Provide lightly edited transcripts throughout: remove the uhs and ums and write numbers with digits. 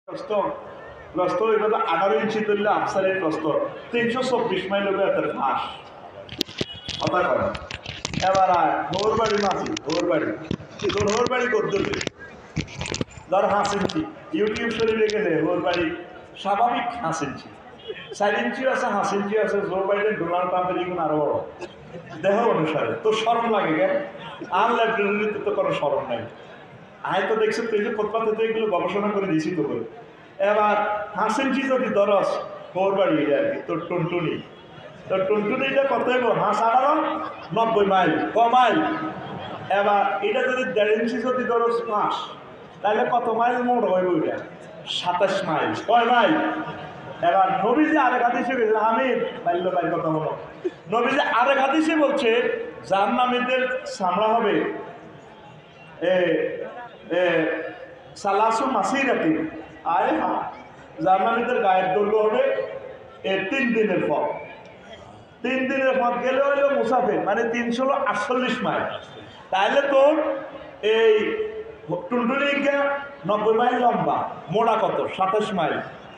প্রস্থ প্রস্থ এবার 18 ইঞ্চি তুললে আফসারের প্রস্থ 324 মাইল হবে এত ফাঁস কথা করে। এবার হোর বাড়ি মাছি হোর বাড়ি তোর হোর বাড়ি করতে ধর 5 ইঞ্চি ইউটিউব শরীরে গেলে হোর বাড়ি স্বাভাবিক 5 ইঞ্চি 4 ইঞ্চি আছে 5 ইঞ্চি আছে জো বাইডেন ডোনাল্ড ট্রাম্পের এগুলো আরো বড় দেহ অনুসারে তো শরম লাগে কেন? আর লাইব্রেরিতে তো কোনো শরম নাই। আয় তো দেখছো তুই যে কোথাতে এগুলো গবেষণা করে দিয়েছি তো করে। এবার 5 ইঞ্চি যদি ধরস হোর বাড়ি এটা আর কি তোর টুনটুনি, তোর টুনটুনিটা কত হইব? 90 মাইল মাইল। এবার এটা যদি 1.5 ইঞ্চি যদি ধরস 5 তাহলে কত মাইল মোট হইব? এটা 27 মাইল। কয় মাইল? এবার নবীজি আরেক হাদিসে বলছে আমির বাল্য বাড়ির কথা হলো নবীজি আরেক হাদিসে বলছে জাহান্নামীদের চামড়া হবে সালাসু মাসিরাতি আয় হ্যাঁ জাহান্নামীদের গায়ের দৈর্ঘ্য হবে 3 দিনের পথ। 3 দিনের পথ গেলে হইল মুসাফির মানে 348 মাইল। তাহলে তোর এই টুনটুনিকে 90 মাইল লম্বা, মোড়া কত 27 মাইল,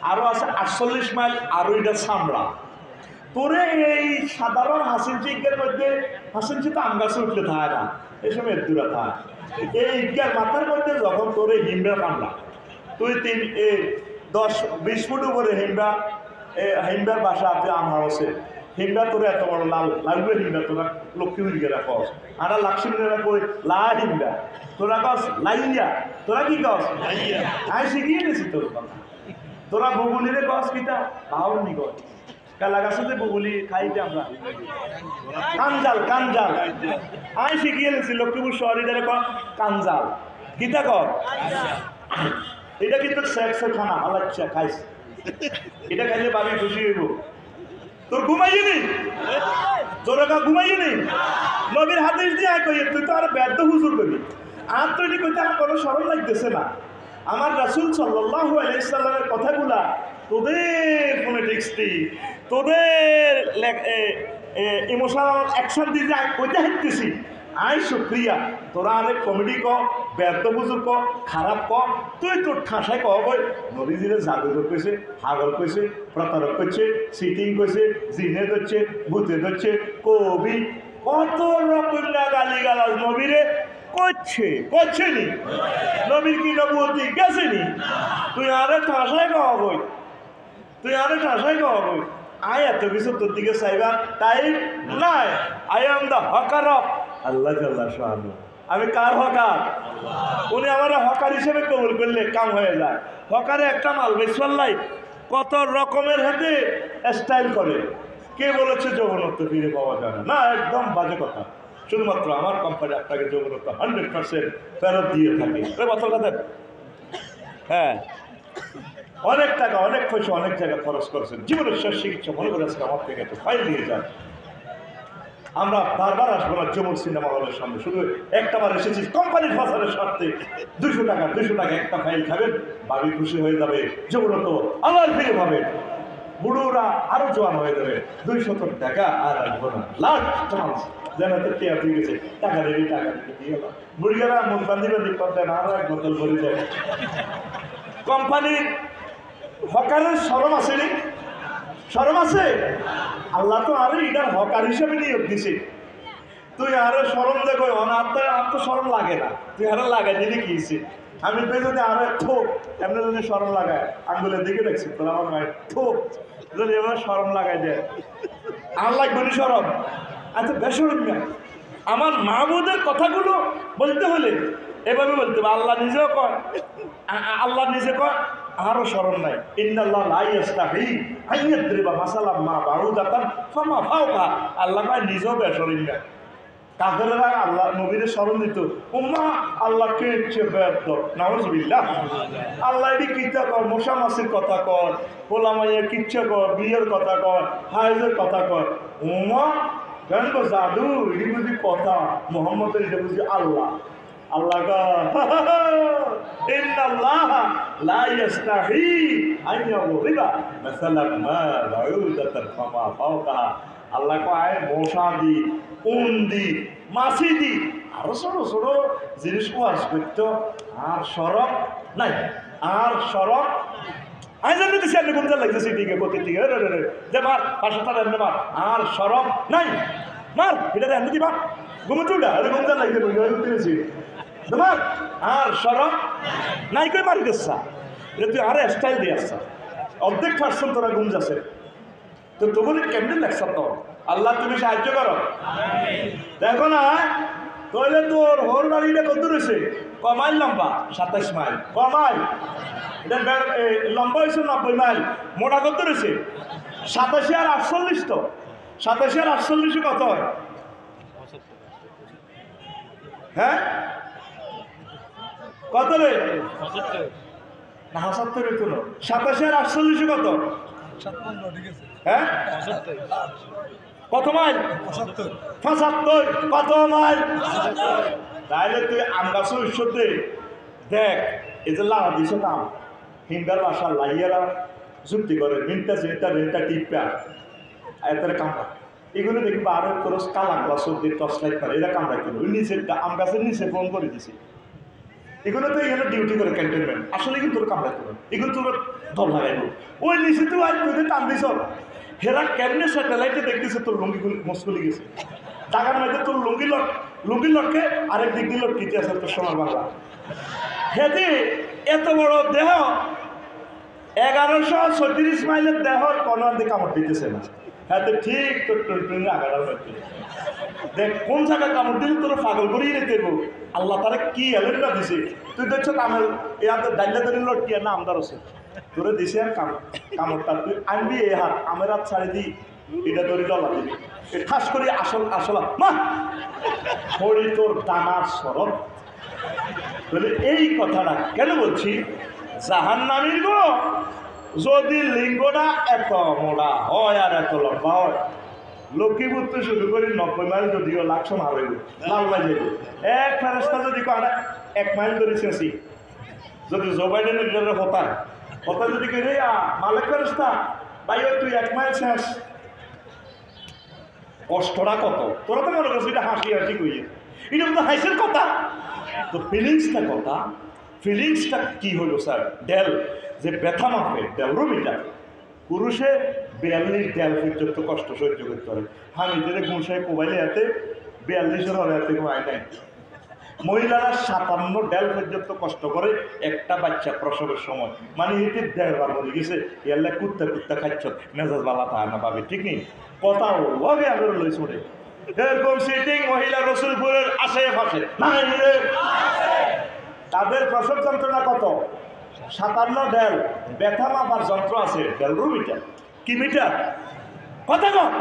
আরো আছে 48 মাইল, আরো এটা চামড়া। তোরে এই সাধারণ হাসিনচিকের মধ্যে হাসিনচি তো আম গাছে উঠলে থাকে না, এই সময় দূরে থাকে। এই ইজ্ঞার মাথার মধ্যে যখন তোরে হিমড়া কামলা তুই 10-20 ফুট উপরে হিমড়ার বাসা আপনি আম হাওসে হিমড়া তোরে এত বড় লাল লাগবে হিমড়া তোরা লক্ষ্মী হুইগেরা কস আর লাক্ষ্মীরা কই লা হিমড়া তোরা কস লাইয়া তোরা কি কস আমি শিখিয়ে দিয়েছি তোর কথা। তোরা বগুলিরে কস কিটা তাও নি কস কালা গাছতে বগুলি খাইতে আমরা কানজাল কানজাল আমি শিখিয়ে দিয়েছি লক্ষ্মীপুর শহরে কস কানজাল কিটা কর এটা কিন্তু সেক্সের খানা আলাচ্ছা খাইস এটা খাইলে বাবি খুশি হইব। তোর ঘুমাইনি তোরা ঘুমাইনি নবীর হাদিস দিয়ে কই তুই তো আর ব্যর্থ হুজুর করবি আর তো এটি কইতে আমার কোনো শরম লাগতেছে না। আমার রাসূল সাল্লাল্লাহু আলাইহি সাল্লামের কথাগুলা তোদের ফোনেটিক্স দিয়ে তোদের ইমোশনাল অ্যাকশন দিয়ে কইতে হাঁটতেছি আই শুক্রিয়া তোরা অনেক কমেডি ক ব্যর্থ বুঝুর ক খারাপ ক তুই তোর ঠাসায় কব নবীজিরে জাদুঘর কইছে পাগল কইছে প্রতারক করছে সিটিং কইছে জিনে ধরছে ভূতে ধরছে কবি কত রকম গালি গালাজ নবীরে করছে নি নবীর কি নবুয়তি গেছে নি তুই আরে ঠাসায় কব তুই আরে ঠাসায় কব আয় এত কিছু তোর দিকে চাইবা তাই নাই I am the hawker of আল্লাহ জাল্লা শাহানু। আমি কার হকার? উনি আমার হকার হিসেবে কবুল করলে কাম হয়ে যায়। হকারে একটা মাল বেসল্লাই কত রকমের হাতে স্টাইল করে। কে বলেছে যৌবনত্ব ফিরে পাওয়া যায় না? একদম বাজে কথা। শুধুমাত্র আমার কোম্পানি আপনাকে যৌবনত্ব 100% ফেরত দিয়ে থাকে। বছর কথা হ্যাঁ অনেক টাকা অনেক পয়সা অনেক জায়গায় খরচ করেছেন জীবনের শেষ চিকিৎসা মনে করে আজকে আমার থেকে একটু ফাইল নিয়ে যান। আমরা বারবার আসবো না যমুন সিনেমা হলের সামনে, শুধু একটা বার এসেছি কোম্পানির ফাসারের স্বার্থে 200 টাকা একটা ফাইল খাবেন বাবি খুশি হয়ে যাবে যমুনত আবার ফিরে পাবেন বুড়োরা আরো জোয়ান হয়ে যাবে 200 টাকা আর আসবো না লাখ চান্স যেন তো টেয়া হয়ে গেছে টাকা দেবে টাকা দিতে দিয়ে গেল বুড়িয়ারা মুখ বান্দি করতেন আরো এক বোতল ভরে যায়। কোম্পানির হকারের শরম আছে নি? শরম আছে? আল্লাহ তো আরো এটার হকার হিসেবে নিয়োগ দিছে। তুই আরো শরম দেখো আত্মশরম লাগে না তুই আরো লাগাই দিলি কিছে আমি তো যদি আরো থোক এমনি যদি শরম লাগায় আঙ্গুলের দিকে দেখছি তোর আমার মায়ের থোক যদি এবার শরম লাগাই দেয় আর লাগবে না শরম। আচ্ছা বেসরম না আমার মাহবুদের কথাগুলো বলতে হলে এভাবে বলতে হবে। আল্লাহ নিজেও কয় আল্লাহ নিজে কয় আরো শরম নাই ইন্নাল্লাহ লা ইয়াস্তাহি আন ইয়াদরিবা মাসালাম মা বাউদাতান ফামা ফাওকা। আল্লাহ কয় নিজেও বেসরম না। কাফেররা আল্লাহ নবীর শরণ দিত উম্মা আল্লাহ কে ইচ্ছে ব্যর্থ নাউজুবিল্লাহ। আল্লাহ এটি কিচ্ছা কর মশা মাসির কথা কর পোলা মাইয়ের কিচ্ছা কর বিয়ের কথা কর হাইজের কথা কর উম্মা কেন জাদু এটি বুঝি কথা মোহাম্মদের এটা বুঝি আল্লাহ আল্লাহ ইন্নাল্লাহ লা ইয়াস্তাহি আন ইয়াদরিবা মাসালাম মা বাউদাতান ফামা ফাওকা। আল্লাহ কয় মশা দি উন দি মাছি দি আরো ছোট ছোট জিনিস ওয়াজ করতো আর সড়ক নাই আর সড়ক আমি জানি দিছি আপনি গুমজা লাগতেছি দিকে গতি দিকে যে মার 500 টাকা এমনি মার আর সরম নাই মার এটা এমনি মার ঘুমে চুড়া আরে গুমজা লাগতে দিয়েছি তোমার আর সরম নাই কই মারি দিচ্ছা এটা তুই আরে স্টাইল দিয়ে আসছা অর্ধেক পার্সন তোরা গুম যাচ্ছে তো তবু কেমনি লাগছ তো আল্লাহ তুমি সাহায্য করো দেখো না তাহলে তোর হোর বাড়িটা কত রয়েছে কমাইল লম্বা 27 মাইল কমাইল এটা লম্বা হয়েছে 90 মাইল মোটা কত রয়েছে 87 আর 48 তো 87 আর 48 কত হয় হ্যাঁ কত রে না 75 কোনো 87 আর 48 কত হ্যাঁ কত মাইল 75 কত মাইল তাইলে তুই আম গাছ উৎসতে দেখ এই যে লাড়া দিছ নাম হিন্দার বাসা লাইয়ারা যুক্তি করে মিনটা জিনটা রেনটা টিপা এতের কামড়া এগুলো দেখবি আরো তোর কালা গ্লাস দিয়ে টর্চ লাইট করে এরা কামড়াই কিনো ওই নিচে আম গাছের নিচে ফোন করে দিছি এগুলো তো এখানে ডিউটি করে ক্যান্টনমেন্ট আসলে কিন্তু তোর কামড়াই করবে এগুলো তোর দল লাগাইব ওই নিচে তুই আজ তুই টান দিছ হেরা কেমনে স্যাটেলাইটে দেখতেছে তোর লুঙ্গি মস্কুলি গেছে টাকার মধ্যে তোর লুঙ্গি লটকে আরেক দিক দিয়ে লটকিতে আছে তোর সোনার বাংলা হেঁটে এত বড় দেহ 1136 মাইলের দেহর কোনো দিকে কামড় দিতেছে না হ্যাঁ তো ঠিক তোর টুনটুনি আগাড়া হচ্ছে দেখ কোন জায়গায় কামড় দিলে তোর পাগল করিয়ে রেখে দেবো আল্লাহ তারা কি এলেনটা দিছে তুই দেখছো কামের ইয়াতে ডাইলে ধরে লটকিয়ে না আমদার আছে তোরে দিছে আর কামড়টা তুই আনবি এই হাত আমের হাত ছাড়ি দি এটা ধরে ডলা দিবি ঠাস করি আসল মা ছড়ি তোর ডানার সরব বলে এই কথাটা কেন বলছি জাহান্নামীর গো যদি লিঙ্গটা এত মোড়া হয় আর এত লম্বা হয় লক্ষ্মীপুর তো শুরু করি 90 মাইল যদিও 100 মার হইব লাল মাই যাইব এক ফেরস্তা যদি কয় 1 মাইল ধরে শেষি যদি জো বাইডেনের জন্য হতা যদি কে রে মালিক ফেরস্তা ভাই তুই 1 মাইল শেষ কষ্টটা কত তোরা তো মনে করছিস এটা হাসি কইয়ে এটা তো হাসির কথা তো ফিলিংসটা কি হলো স্যার ডেল যে ব্যথা মাপে ডেলরোমিটার পুরুষে 42 ডেল পর্যন্ত কষ্ট সহ্য করতে পারে হামিদের গুণসায় মোবাইলে হাতে 42 হাতে আয় নাই মহিলারা 57 ডেল পর্যন্ত কষ্ট করে একটা বাচ্চা প্রসবের সময় মানে এটি 1.5 মরে গেছে এলে কুত্তা খাচ্ছ মেজাজ বালা থাকে না পাবে ঠিক নেই কথা লগে আগের লই ছড়ে এরকম সিটিং মহিলা রসুলপুরের আশেপাশে তাদের প্রসব যন্ত্রণা কত 57 ডেল ব্যথা মাপার যন্ত্র আছে ডেলরোমিটার কি মিটার কথা কম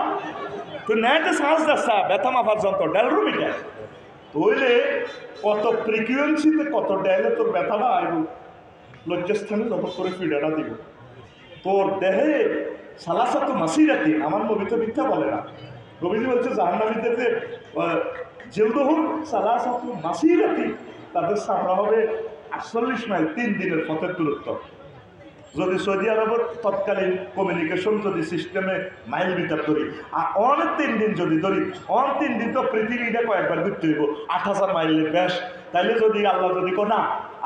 তুই নেটে সাহস দাসা ব্যথা মাপার যন্ত্র ডেলরোমিটার তৈলে কত ফ্রিকুয়েন্সিতে কত ডেলে তোর ব্যথাটা আইব লজ্জাস্থানে যখন করে ফিডাটা দিব তোর দেহে সালাসাত মাসিরাতি আমার নবী তো মিথ্যা বলে না নবীজি বলছে জাহান্নামীদেরকে জেলদহুর সালাসাত মাসিরাতি তাদের সামনে হবে 48 মাইল 3 দিনের পথের দূরত্ব যদি সৌদি আরবের তৎকালীন কমিউনিকেশন যদি সিস্টেমে মাইল বিতার ধরি আর অনেক 3 দিন যদি ধরি 3 দিন তো পৃথিবীটা কয়েকবার ঘুরতে হইব 8000 মাইলের বেশ তাইলে যদি আল্লাহ যদি কোনা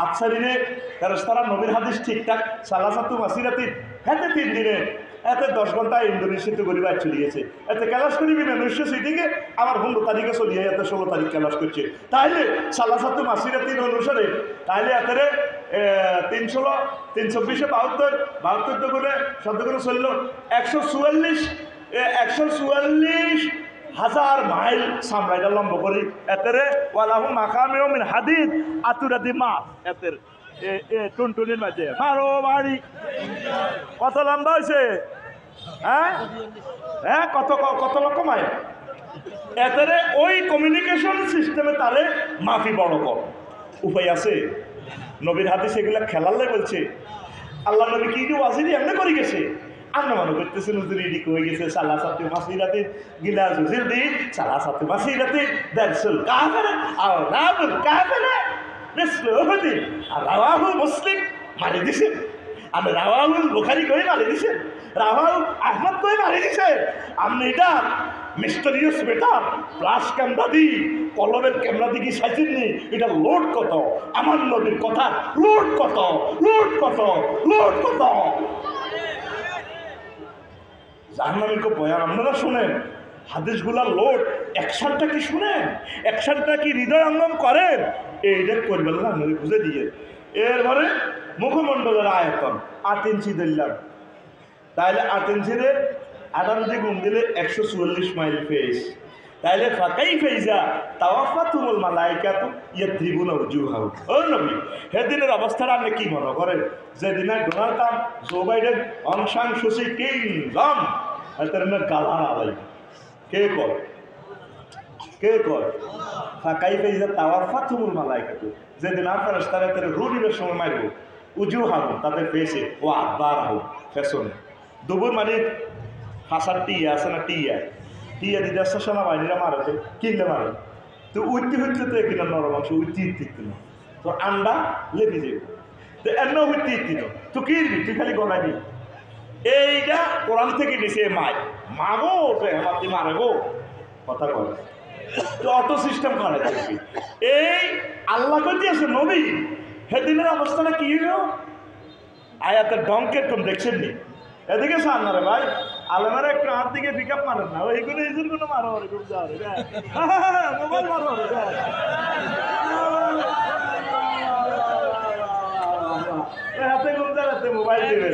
আফসারিনে ফেরেশতারা নবীর হাদিস ঠিকঠাক সালাসাতু মাসিরাতি হেতে 3 দিনে এতে 10 ঘন্টা ইন্দোনেশিয়াতে গরিবায় চলে গেছে এতে ক্যালাস করিবি না 1960 আমার 15 তারিখে চলিয়ে এতে 16 তারিখ ক্যালাস করছে তাইলে সালাসাতু মাসিরাতির অনুসারে তাইলে এতে 320 72 করে শব্দ করে চললো 144,000 মাইল সামরাইটা লম্ব করি এতেরে ওয়ালাহু মাকামিউ মিন হাদিদ আতুরাদি মা এতের টুনটুনির মাঝে মারো বাড়ি কত লম্বা হয়েছে হ্যাঁ কত লক্ষ মাইল এতেরে ওই কমিউনিকেশন সিস্টেমে তারে মাফি বড় কর উপায় আছে নবীর হাতে সেগুলা খেলালে বলছে আল্লাহ নবী কি ওয়াজিদি এমনি করে গেছে আমরা মনে করতেছি নজর ইডিক হয়ে গেছে সালাসাতু মাসিরাতে গিলা জুজিল দি সালাসাতু মাসিরাতে দারসুল কাফির আও নাবুল কাফির মিসলু উহুদি আর রাওয়াহু মুসলিম মারি দিছে আমি রাওয়াহুল বুখারী কই মারি দিছে রাওয়াহু আহমদ কই মারি দিছে আপনি এটা মিস্টেরিয়াস বেটা ফ্লাশ ক্যামেরা দি কলমের ক্যামেরা দিকে সাইছেননি এটা লোড কত আমার নবীর কথা লোড কত লোড কত লোড কত জাহান্নামীর কো বয়ান আপনারা শুনেন হাদিসগুলার লোড অ্যাকশনটা কি শুনেন অ্যাকশনটা কি হৃদয়ঙ্গম করেন এইটা করবেন না নবী বুঝে দিয়ে এরপরে মুখমণ্ডলের আয়তন 8 ইঞ্চি দিলাম তাহলে 8 ইঞ্চিরে 18 গুণ দিলে 144 মাইল ফেস তাহলে ফাঁকাই ফেইজা তাওয়াফাতুল মালাইকাতু ইয়াদ্রিবুনা উজুহাহু ও নবী সেদিনের অবস্থাটা আপনি কি মনে করেন যেদিনে ডোনাল্ড ট্রাম্প জো বাইডেন অং সান সুচি কিংডম এটার গালা আলাই কে কয় ফাঁকাই ফেইজা তাওয়াফাতুল মালাইকাতু যেদিন আর ফেরেশতারা তাদের রূহ নিবার সময় মারব উজুহাহু তাদের ফেসে ও আদবারহু ফেসনে দুবুর মানে হাসার টিয়া আছে না টিয়া দিতে আসছে সোনা বাহিনীরা মারাতে কিনলে মারে তো উঠতে তো কিনা নরম অংশ উঠতে না তো আন্ডা লেগে যাবে তো এমন উঠতে তো কি তুই খালি গলাবি এইটা কোরআন থেকে নিছে মাগো তো হেমাতি মারে গো কথা বলে তো অটো সিস্টেম করে থাকবি এই আল্লাহ দিয়েছে নবী সেদিনের অবস্থাটা কি হলো আয়াতের ডঙ্কের কম দেখছেন নি এদিকে সামনে রে ভাই আলমারে একটু হাত দিকে পিক আপ মারেন না ওইগুলো এইগুলো মারো রে খুব যাও রে মোবাইল মারো রে হাতে ঘুমতে রাতে মোবাইল দিবে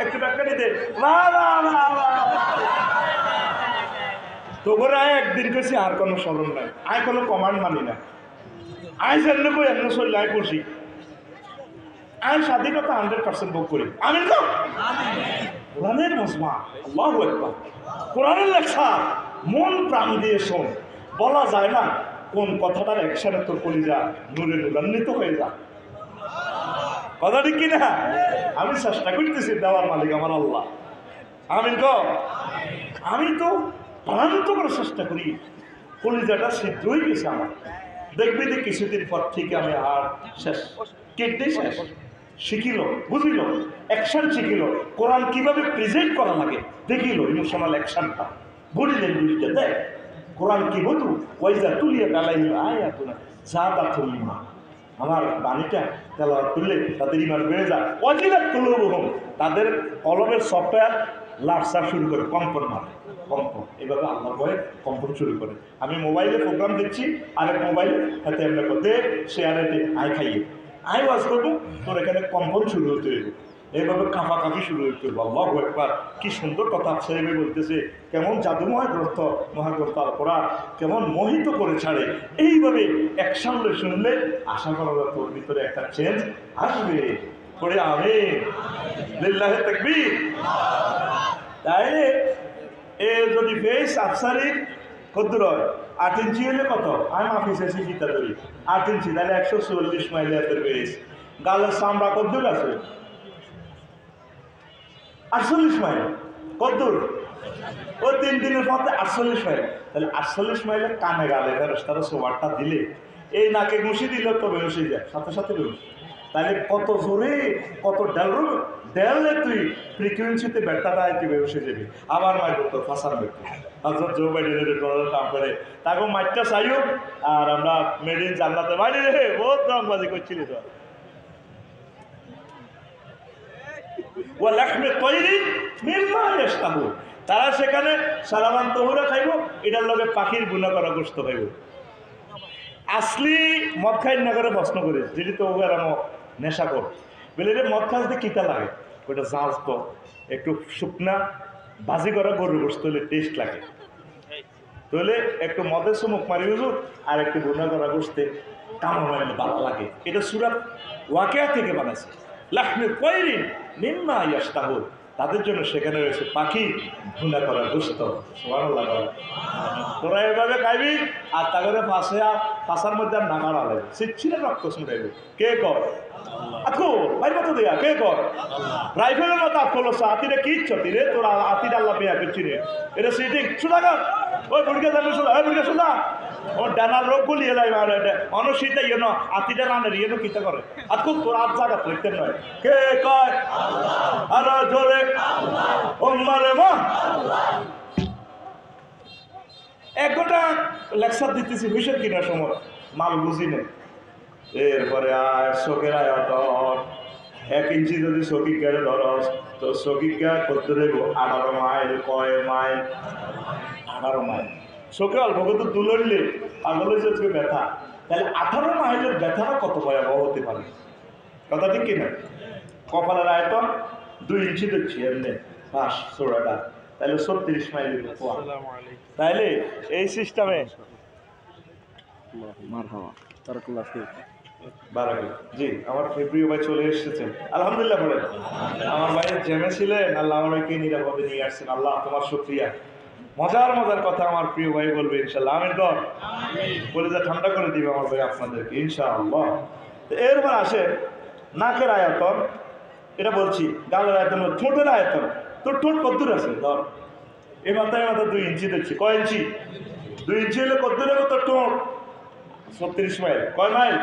একটু ব্যাখ্যা নিতে তোর আয় একদিন কেছি আর কোনো স্মরণ নাই আয় কোনো কমান্ড মানি না আয় জানলে কই এমন চললে আয় করছি আমি স্বাধীনতা 100% ভোগ করি আমি তো কোরআনের মজমা আল্লাহু আকবার কোরআনের লেখা মন প্রাণ দিয়ে শোন বলা যায় না কোন কথাটার একসাথে তোর কলিজা নূরে নূরান্বিত হয়ে যা কথা ঠিক কিনা আমি চেষ্টা করতেছি দেওয়ার মালিক আমার আল্লাহ আমি তো প্রান্ত করে চেষ্টা করি কলিজাটা সিদ্ধ হয়ে গেছে আমার দেখবি যে কিছুদিন পর থেকে আমি আর শেষ কেটে শেষ শিখিল বুঝিল অ্যাকশন শিখিল কোরআন কিভাবে প্রেজেন্ট করা লাগে দেখিল ইমোশনাল অ্যাকশনটা বডি ল্যাঙ্গুয়েজটা দেখ কোরআন কি বলতো ওইজা তুলিয়া কালাইল আয়াতুনা জাদাতুল ঈমান আমার বাণীটা তেলাওয়াত করলে তাদের ঈমান বেড়ে যায় ওয়াজিলাত কুলুবুহুম তাদের কলবের সফটওয়্যার লার্সা শুরু করে কম্পন মারে কম্পন এভাবে আল্লাহর ভয়ে কম্পন শুরু করে আমি মোবাইলে প্রোগ্রাম দেখছি আরেক মোবাইলে হাতে আমরা করতে শেয়ারেতে আয় খাইয়ে আয় ওয়াজ করবো তোর এখানে কম্পন শুরু হতে হইব এইভাবে কাঁপাকাঁপি শুরু হইতে হইব আল্লাহু আকবার কি সুন্দর কথা সাহেব বলতেছে কেমন জাদুময় গ্রন্থ মহাগ্রন্থ আল কোরআন কেমন মোহিত করে ছাড়ে এইভাবে একসঙ্গে শুনলে আশা করা যায় তোর ভিতরে একটা চেঞ্জ আসবে পরে আমিন লিল্লাহি তাকবীর তাইলে এ যদি ফেস আফসারির কদ্দুর 8 ইঞ্চি হলে কত আমি অফিসে শিখিতা ধরি 8 ইঞ্চি তাহলে 144 মাইল এর ফেস গালের চামড়া কদ্দুর আছে 48 মাইল কদ্দুর ও 3 দিনের পথে 48 মাইল তাহলে 48 মাইলে কানে গালে ফেরেশতারা সোয়ারটা দিলে এই নাকে ঘুষি দিলে তো বেরোসে যায় সাথে সাথে বেরোসে তাহলে কত জোরে কত ডেলে তুই ফ্রিকুয়েন্সিতে ব্যাটাটা তুই বেরোসে যাবি আবার মাইক তো ফাঁসার ব্যক্তি হজরত জো বাইডেনের ডলার কাম করে তাকে মাইকটা চাইও আর আমরা মেড ইন জান্নাতে বাইরে রে বহুত রংবাজি করছিলি তো ও লাখমে তৈরি মিম্মা ইয়াশতাহু তারা সেখানে সালামান তহুরা খাইব এটার লগে পাখির গুণা করা গোস্ত খাইব আসলি মদ খাই না করে প্রশ্ন করে যেটি তো ওদের আমার নেশা কর বলে রে মদ খাওয়াতে কিতা লাগে ওইটা জাঁজ তো একটু শুকনা ভাজি করা গরুর গোস্ত হলে টেস্ট লাগে তাহলে একটু মদের চুমুক মারি হুজুর আর একটু গুণা করা গোস্তে কামড় মারলে ভালো লাগে এটা সুরাত ওয়াকিয়া থেকে বানাইছে লাহমে তৈরি মিম্মা ইয়াশতাহু তাদের জন্য সেখানে রয়েছে পাখি ভুনা করা গোস্ত সুবহানাল্লাহ তোরা এভাবে খাইবি আর তাদের ফাঁসার মধ্যে আর নাগাড় আলে শিখছিলে রক্ত শুনাইবে কে কর আখো ভাই মতো দেয়া কে কর রাইফেলের মতো আখলো আতিরে কি ইচ্ছতি রে তোরা আতির আল্লাহ পেয়া করছি রে এটা সিটিং সুদাগর ওই বুড়িকে জানো শোনা, ওই বুড়িকে শোনা ও ডানার রোগ গুলি এলাই অনশীতে ইয়েন আতিটা রানের ইয়েন কিতা করে আর খুব তোর আজ জায়গা লিখতে নয় কে কয় আর জোরে ও মানে মা এক ঘন্টা লেকচার দিতেছি হুইসের কিনার সময় মাল বুঝি নেই এরপরে আয় চোখের আয়াত 1 ইঞ্চি যদি চকি কেড়ে ধরস তো চকি কে করতে দেবো 18 মাইল কয় মাইল 18 মাইল চোখে অল্প কত তুললে পাগলের যে ব্যথা তাহলে 18 মাইলের ব্যথাটা কত ভয়াবহ হতে পারে কথা ঠিক কিনা কপালের আয়তন 2 ইঞ্চি দেখছি এমনি পাশ চোড়াটা তাহলে 36 মাইল তাইলে এই সিস্টেমে জি আমার প্রিয় ভাই চলে এসেছেন আলহামদুলিল্লাহ বলেন আমার ভাইয়ের জেমে ছিলেন আল্লাহ আমাকে নিরাপদে নিয়ে আসছেন আল্লাহ তোমার শুকরিয়া মজার মজার কথা আমার প্রিয় ভাই বলবে ইনশাআল্লাহ আমিন কর বলে যা ঠান্ডা করে দিবে আমার ভাই আপনাদেরকে ইনশাআল্লাহ এরপর আসে নাকের আয়তন এটা বলছি গালের আয়তন ঠোঁটের আয়তন তোর ঠোঁট কদ্দুর আছে ধর এই মাথায় 2 ইঞ্চি দেখছি কয় ইঞ্চি 2 ইঞ্চি হলে কদ্দুর হবে তোর ঠোঁট 36 মাইল কয় মাইল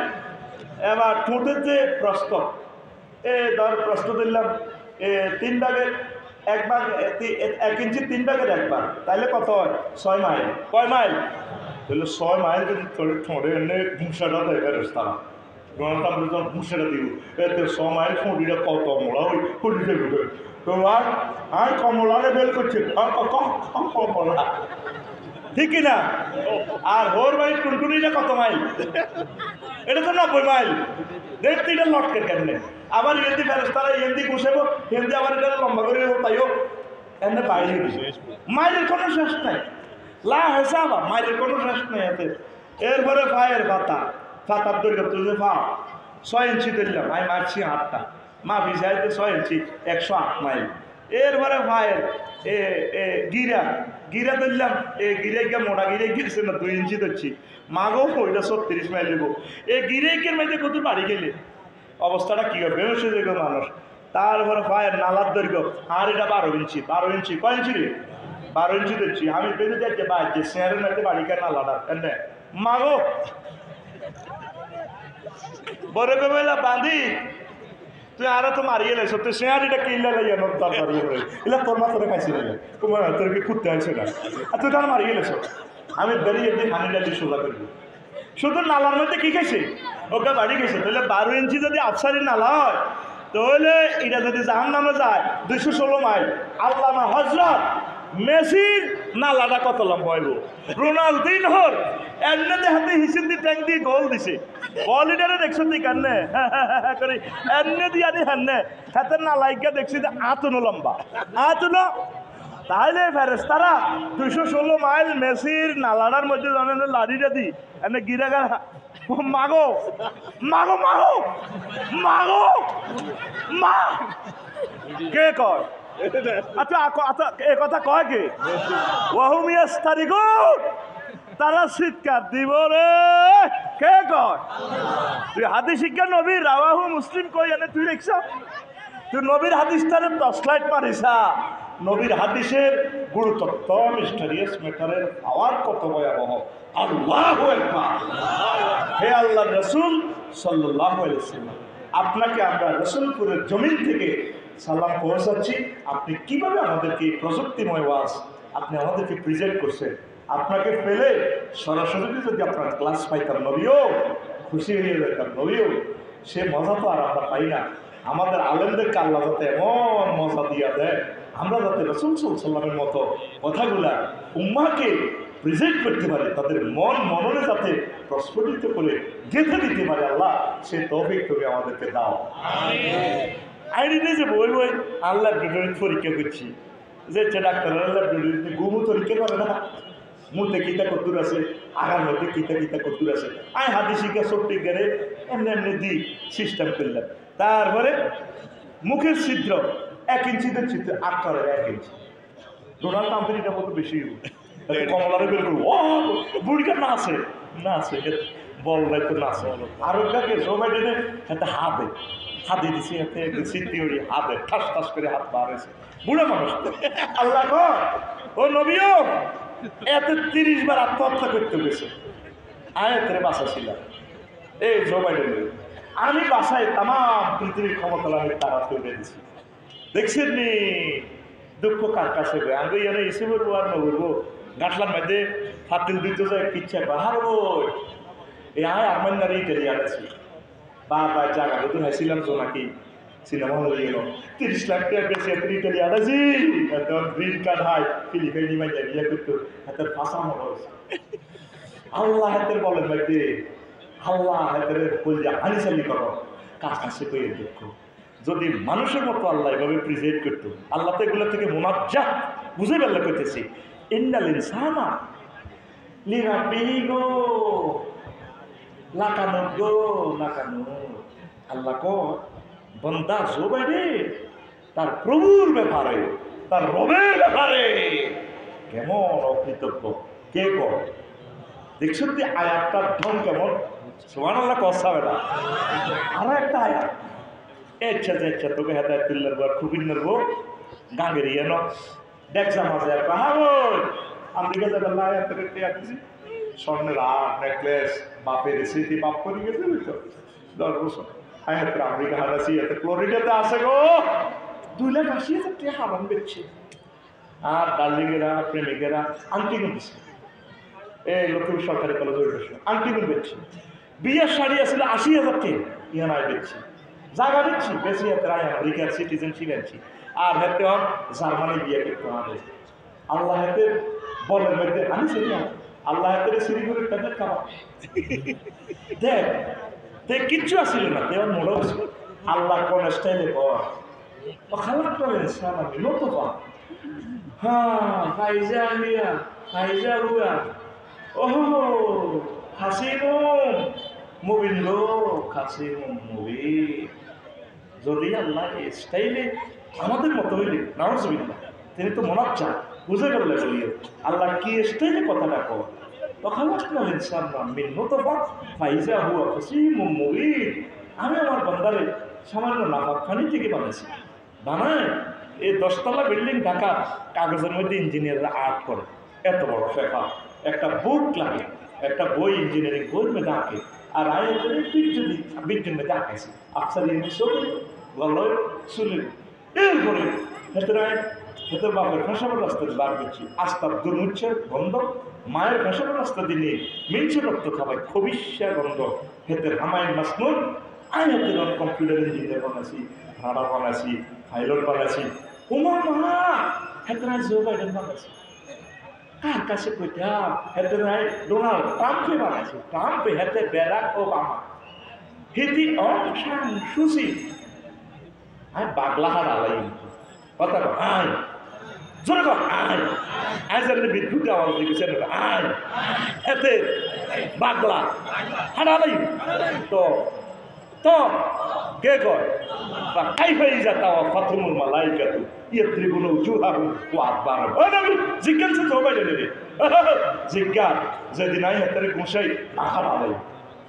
এবার ঠোঁটের যে প্রস্থ ধর প্রস্থ দিলাম 3 ভাগের 1 ভাগ 1 ইঞ্চি 3 ভাগের 1 ভাগ তাহলে কত হয় 6 মাইল কয় মাইল তাহলে 6 মাইল যদি তোর ঠোঁটে এনে ঘুষাটা দেয় তারা যখন ঘুষাটা দিব এতে 6 মাইল ঠোঁটিটা কত মোড়া ওই ঠোঁটিটা ঢুকে তো আর কমলারে বের করছে কমলা ঠিক না আর হোর বাড়ির টুনটুনিটা কত মাইল এটা তো 90 মাইল দেখতে এটা লটকে কেমনে আবার হিন্দি ফেরস্তারা হিন্দি ঘুষেবো হিন্দি আবার এটা লম্বা করে তাইও এমনি বাইরে মাইলের কোনো শেষ নাই লা হেসাবা মাইলের কোনো শেষ নেই এতে এরপরে পায়ের পাতার দৈর্ঘ্য তুলে পা 6 ইঞ্চি দিলাম আমি মারছি 8টা মাফি চাইতে 6 ইঞ্চি 108 মাইল এরপরে পায়ের গিরা দিলাম গিরাইকে মোটা গিরাই গিয়েছে না 2 ইঞ্চি দিচ্ছি মাগো ওইটা 36 মাইল দেবো এই গিরাইকের মধ্যে কত বাড়ি গেলে অবস্থাটা কী হবে বেরোসে দেখো মানুষ তারপরে পায়ের নালার দৈর্ঘ্য আর এটা 12 ইঞ্চি কয় ইঞ্চি রে 12 ইঞ্চি দিচ্ছি আমি বেঁধে যাচ্ছি বাড়ছে শেয়ারের মধ্যে বাড়িকার নালাটা এনে মাগো বড় কবেলা বাঁধি তুই আর তো মারিয়ে লাইছ তুই শেয়ারিটা কিনলে লাইয়া নোট তার মারিয়ে লাইছ এলা তোর মাথায় খাইছি না তোমার তোর কি খুঁজতে আসে না আর তুই তার মারিয়ে লাইছ আমি বেরিয়ে দিয়ে হানি ডালি সোজা করবো শুধু নালার মধ্যে কি খাইছে ওকে বাড়ি গেছে তাহলে 12 ইঞ্চি যদি আফসারি নালা হয় তাহলে এটা যদি জাহান নামে যায় 216 মাইল আল্লামা হজরত মেসির নালাটা কত লম্বা হইব রোনালদিনহোর এমনি হাতে হিসেব দিয়ে ট্যাঙ্ক দিয়ে গোল দিছে বলিডারে দেখছো তুই কান্নে করে এমনি দিয়ে আনি হান্নে হাতে নালাইকা দেখছি যে আতনো লম্বা আতনো তাহলে ফেরেস্তারা 216 মাইল মেসির নালাটার মধ্যে জানেন লাড়িটা দি এমনি গিরাগার মাগো মাগো মাগো মাগো মা কে কয় আচ্ছা আচ্ছা এ কথা কয় কে ওয়াহুমিয়াস তারিগুন তারা চিৎকার দিব রে কে কয় তুই হাদিস শিক্ষা নবীর রাওয়াহু মুসলিম কই এনে তুই দেখছ তুই নবীর হাদিসটারে টর্চলাইট মারিসা নবীর হাদিসের গুরুত্ব মিস্টারিয়াস ম্যাটারের পাওয়ার কত ভয়াবহ আল্লাহু আকবার হে আল্লাহর রাসূল সাল্লাল্লাহু আলাইহি ওয়াসাল্লাম আপনাকে আমরা রাসূলপুরের জমিন থেকে সালাম পৌঁছাচ্ছি আপনি কিভাবে আমাদেরকে প্রযুক্তিময় ওয়াজ আপনি আমাদেরকে প্রেজেন্ট করছেন আপনাকে পেলে সরাসরি যদি আপনার ক্লাস পাইতাম নবীও খুশি হয়ে যেতাম নবীও সে মজা তো আর আমরা পাই না আমাদের আলেমদেরকে আল্লাহ যাতে এমন মজা দিয়া দেয় আমরা যাতে রাসূল সাল্লাল্লাহু মতো কথাগুলা উম্মাহকে প্রেজেন্ট করতে পারে তাদের মননে যাতে প্রস্ফুটিত করে গেঁথে দিতে পারে আল্লাহ সে তৌফিক তুমি আমাদেরকে দাও আইডিতে যে বই আল্লাহ পরীক্ষা করছি যে ডাক্তার আল্লাহ ঘুমু পরীক্ষা করে না মুখে কিতা কদ্দুর আছে আগার মধ্যে কিতা কদ্দুর আছে আই হাতি শিখা সবটি গেলে এমনি দি সিস্টেম করলাম তারপরে মুখের ছিদ্র 1 ইঞ্চিতে ছিদ্র আকারের 1 ইঞ্চি ডোনাল্ড ট্রাম্পের মতো বেশি কমলারে বের করবো ও বুড়িটা না আছে বল নাই তো না আছে আর ওটাকে জো বাইডেনের একটা হাতে দিছি হাতে সিদ্ধি ওড়ি হাতে ঠাস ঠাস করে হাত বার হয়েছে বুড়ো মানুষ আল্লাহ ও নবীও এতে 30 বার আত্মহত্যা করতে গেছে। আয়াতের বাসা ছিল এই জো বাইডেনের। আমি বাসায় তাম পৃথিবীর ক্ষমতা আমি তারা তুলে দিছি। দেখছেন নি দুঃখ কার কাছে আমি এনে এসে বলবো আর না বলবো গাছলার মধ্যে ফাতিল দিতে যায় কিচ্ছা হারবো এই আয় আমার নারী ইটালিয়ান আছি বারবার জায়গা তো হাসিলাম তো নাকি সিনেমা হলে গেল 30 লাখ টাকা বেশি আপনি ইটালিয়ান আছি তোর গ্রিন কার্ড হাই ফিলিপাইনি মাইয়া বিয়ে করতো হাতের ফাঁসা মনে হচ্ছে। আল্লাহ হাতের বলেন ভাইতে আল্লাহ হাতের বলছে হানিসালি করো কাজ কাছে করে দেখো যদি মানুষের মতো আল্লাহ এভাবে প্রিজেন্ট করতো। আল্লাহ তো এগুলো থেকে মোনাজ্জা বুঝে বেলা করতেছি ইন্নাল ইনসানা লিরাব্বিহি গো লাকানো গো লাকানো। আল্লাহ কো বান্দা জো বাইরে তার প্রভুর ব্যাপারে তার রবের ব্যাপারে কেমন অকৃতজ্ঞ কে কর। দেখছেন যে আয়াতটার ধন কেমন সুবহানাল্লাহ কসাবে না। আরো একটা আয়াত ইচ্ছা তোকে হেদায়েত দিল্লার বার খুবই নেবো গাঙ্গের ইয়েন দেখছা মাঝে একটা হাবল আমেরিকা যাবেন না আয়াত থেকে কে আসছি স্বর্ণের আট নেকলেস বাপের স্মৃতি বাপ করে গেছে বুঝছো 10 বছর আয়াতের আমেরিকা হারাছি এতে ফ্লোরিডাতে আসে গো 2,80,000 টাকা হারাম বেচছে। আর ডার্লিংয়েরা প্রেমিকেরা আংটি কিনতেছে এই লক্ষ্মীপুর সরকারি কলেজে আংটি কিন বেচছে। বিয়ের শাড়ি আসলে 80,000 টাকা ইয়ানায় বেচছে জায়গা দিচ্ছি বেশি হাতে আমেরিকার সিটিজেনশিপ আনছি আর হাতে জার্মানি বিয়ে করতে আমাদের আল্লাহ হাতে বলের মধ্যে আমি চিনি আল্লাহ হাতের সিঁড়িগুলোর টাকা খাওয়া দেখ দেখ কিচ্ছু আসছিল না দেওয়ার মনে হচ্ছিল আল্লাহ কোন স্টাইলে কর খারাপ করেন আমি নত হ্যাঁ ফাইজা মিয়া ফাইজা রুয়া ওহো হাসিনুম মুবিন লোক হাসিনুম মুবিন। যদি আল্লাহ স্টাইলে আমাদের মতো হইলে নাউজুবিল্লাহ তিনি তো মনাচ্ছা বুঝে গেলে বলিও আল্লাহ কি স্টাইলে কথাটা কর তখন আমি আমার বান্দারে সামান্য নাফাকখানি থেকে বানাইছি বানায় এই 10তলা বিল্ডিং ঢাকা কাগজের মধ্যে ইঞ্জিনিয়াররা আর্ট করে এত বড় ফেফা একটা বুক লাগে একটা বই ইঞ্জিনিয়ারিং বইয়ের মধ্যে আঁকে আর আয়ের বিজ্ঞান মধ্যে আঁকাইছি আফসার গলায় চুলে এরপরে হেতের বাপের ফেসাবার রাস্তায় বার করছি আস্তার দুর্মুচ্ছের গন্ধ মায়ের ফেসাবার রাস্তা দিনে মিনছে রক্ত খাবায় খবিষ্যা গন্ধ হেতের হামায় মাসনুন আয় হাতের অনেক কম্পিউটার ইঞ্জিনিয়ার বানাইছি রাডার বানাইছি পাইলট বানাইছি উমার মা হেতের জো বাইডেন বানাইছি কার কাছে কইতাম হেতের ডোনাল্ড ট্রাম্পকে বানাইছি ট্রাম্পে হেতে ব্যারাক ওবামা হিতি অংশান সুসি আয় বাগলাহার আলাই কথা আয় জোরে কর আয় আয় যেন বিদ্যুৎ আওয়াজ দিয়েছে আয় এতে বাগলা হারালাই তো তো কে কয় বা কাইফাই যাতা ফাতুমুল মালাইকাতু ইয়াত্রিবুনা উজুহাহুম ওয়া আদবারহুম ওই নবী জিজ্ঞাসা তো বাইরে রে জিজ্ঞাস যেদিন আই হাতে গুছাই হারালাই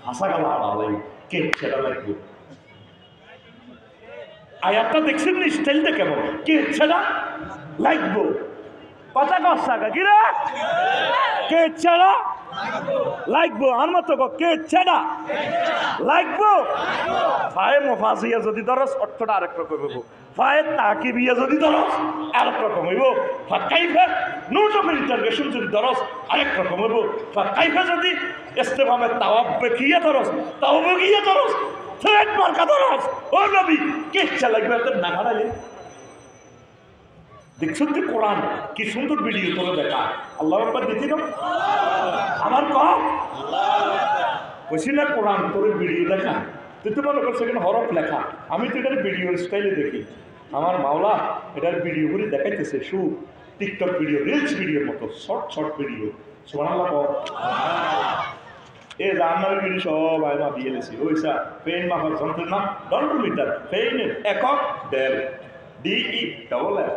হাসা গালা হারালাই কে সেটা লাগবে। আয়াতটা দেখছেন না স্টাইলটা কেমন কে ছাড়া লাগবো কথা কষ্টা কিরা কে ছাড়া লাগবো আর মতো কে ছাড়া লাগবো ফায়ে মফাজিয়া যদি ধরস অর্থটা আরেক রকম হইব ফায়ে তাকিবিয়া যদি ধরস আরেক রকম হইব কাইফা নোট অফ ইন্টারগেশন যদি ধরস আরেক রকম হইব কাইফা যদি ইস্তেফামে তাওয়াব বেকিয়া ধরস তাওয়াব গিয়া ধরস থ্রেড মার্কা ধরস ও নবী কে ছাড়া লাগবে এত না হারালে দেখছেন যে কোরআন কি সুন্দর ভিডিও তোরা দেখা আল্লাহ একবার দিতি না আমার কম বলছি না কোরআন তোর ভিডিও দেখা তুই তো মনে করছো এখানে হরফ লেখা আমি তো এটার ভিডিওর স্টাইলে দেখি আমার মাওলা এটার ভিডিও করে দেখাইতেছে টিকটক ভিডিও রিলস ভিডিওর মতো শর্ট ভিডিও সুবহানাল্লাহ এই রান্নার ভিডিও সব আয়মা দিয়ে দিয়েছি ওইসা পেন মাপার যন্ত্রের নাম ডন্টোমিটার পেনের একক ডেল ডিই ডবল এল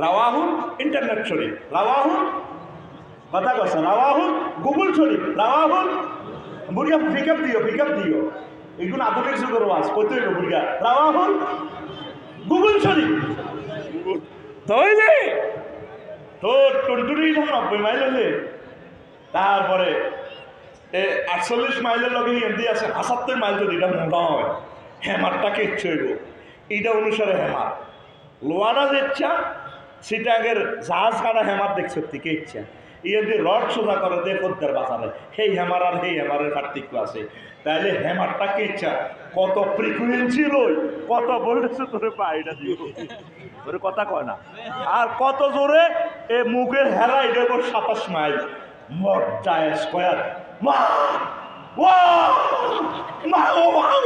রাওয়াহুল ইন্টারনেট শরীফ রাওয়াহুল কথা কথা রাওয়াহুল গুগল শরীফ রাওয়াহুল বুড়িয়া পিকআপ দিও এগুলো আধুনিক যুগের ওয়াজ কইতে হইব বুড়িয়া রাওয়াহুল গুগল শরীফ তাইলে তো টুনটুনি 90 মাইল হলে তারপরে 48 মাইলের লগে এমনি আছে 75 মাইল যদি এটা মোটা হয় হেমারটাকে ইচ্ছে হইব এইটা অনুসারে হেমার লোয়ারা যে ইচ্ছা সেটা আগের জাহাজ কাটা হেমার দেখছে থেকে ইচ্ছা যদি রড সোজা করে দিয়ে পদ্মার বাঁচালে সেই হেমার আর সেই হেমারের পার্থক্য আছে তাহলে হেমারটাকে ইচ্ছা কত ফ্রিকুয়েন্সি লই কত বলতেছে তোরে পাইটা দিব তোরে কথা কয় না আর কত জোরে এ মুখের হেরা এটা 27 মাইল মজ্জা স্কয়ার মা ওয়াও মা ও ওয়াও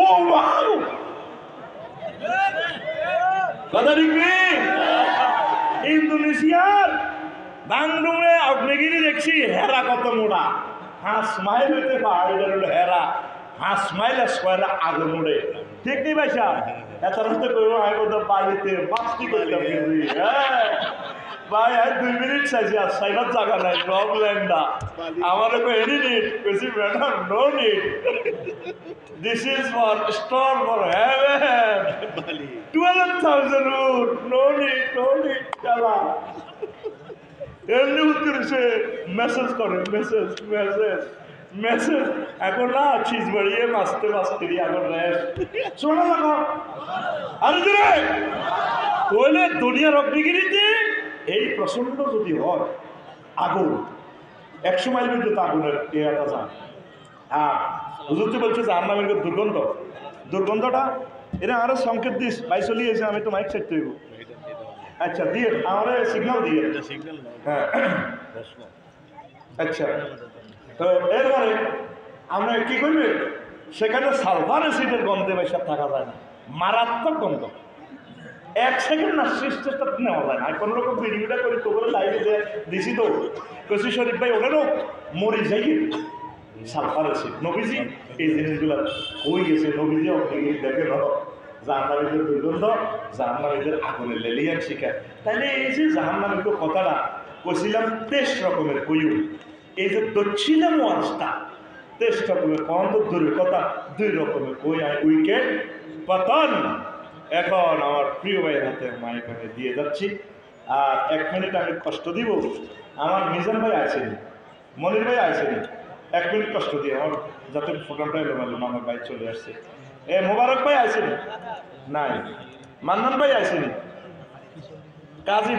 ও ওয়াও কথা দেখবি ইন্দোনেশিয়ার বাংডুমে আগ্নেয়গিরি দেখছি হেরা কত মোড়া 5 মাইল হইতে পাহাড়ের হলো হেরা 5 মাইল স্কয়ার আগুন মোড়ে ঠিক নেই ভাই সাহেব এত রাস্তা করবো আমি বলতো বাড়িতে বাস্তি করতাম হ্যাঁ ভাই আর 2 মিনিট চাইছি আর সাইডার জায়গা নাই রব ল্যান্ডা আমার এনি নিট বেশি madam no need this is for store for heaven 12,000 রুট নো নিট চালা এমনি উত্তরেছে মেসেজ করে মেসেজ এখন না চিজ বাড়িয়ে মাসতে এখন শোনা লাগো আরে দূরে বলে দুনিয়ার অগ্নিগিরিতে এই প্রচন্ড যদি হয় আগুন 100 মাইল পর্যন্ত আগুনের এয়াটা যান আর হুজুরটি বলছে যে আমার নামের দুর্গন্ধটা এটা আরো সংকেত দিস ভাই চলিয়েছে আমি তো মাইক সেট করব আচ্ছা দিয়ে আমার সিগন্যাল দিয়ে হ্যাঁ আচ্ছা তো এরপরে আমরা কি করবে সেখানে সালফার অ্যাসিডের গন্ধে বেশি থাকা যায় না মারাত্মক গন্ধ 1 সেকেন্ড না চেষ্টা নেওয়া যায় না কোনো রকম ভিডিওটা করি তো করে লাইভে দিছি তো কসি শরীফ ভাই ওনারও মরি যাই সালফার অ্যাসিড নবীজি এই জিনিসগুলো হয়ে গেছে নবীজি অগ্নিগিরি দেখে জাহান্নামীদের দুর্গন্ধ জাহান্নামীদের আগুনের লেলিয়ান শিকার তাহলে এই যে জাহান্নামীর কথাটা কইছিলাম 23 রকমের কইউ এই যে দচ্ছিলাম ওয়াজটা 23 রকমের কম তো দূরের কথা 2 রকমের কই উইকেট পতন এখন আমার প্রিয় ভাইয়ের হাতে মাইক আমি দিয়ে যাচ্ছি আর 1 মিনিট আমি কষ্ট দিব আমার মিজান ভাই আসেনি মনির ভাই আসেনি 1 মিনিট কষ্ট দিয়ে আমার যাতে প্রোগ্রামটা এলো আমার ভাই চলে আসছে মোবারক ভাই আসেনি নাই মান্নান ভাই আসেনি কাজী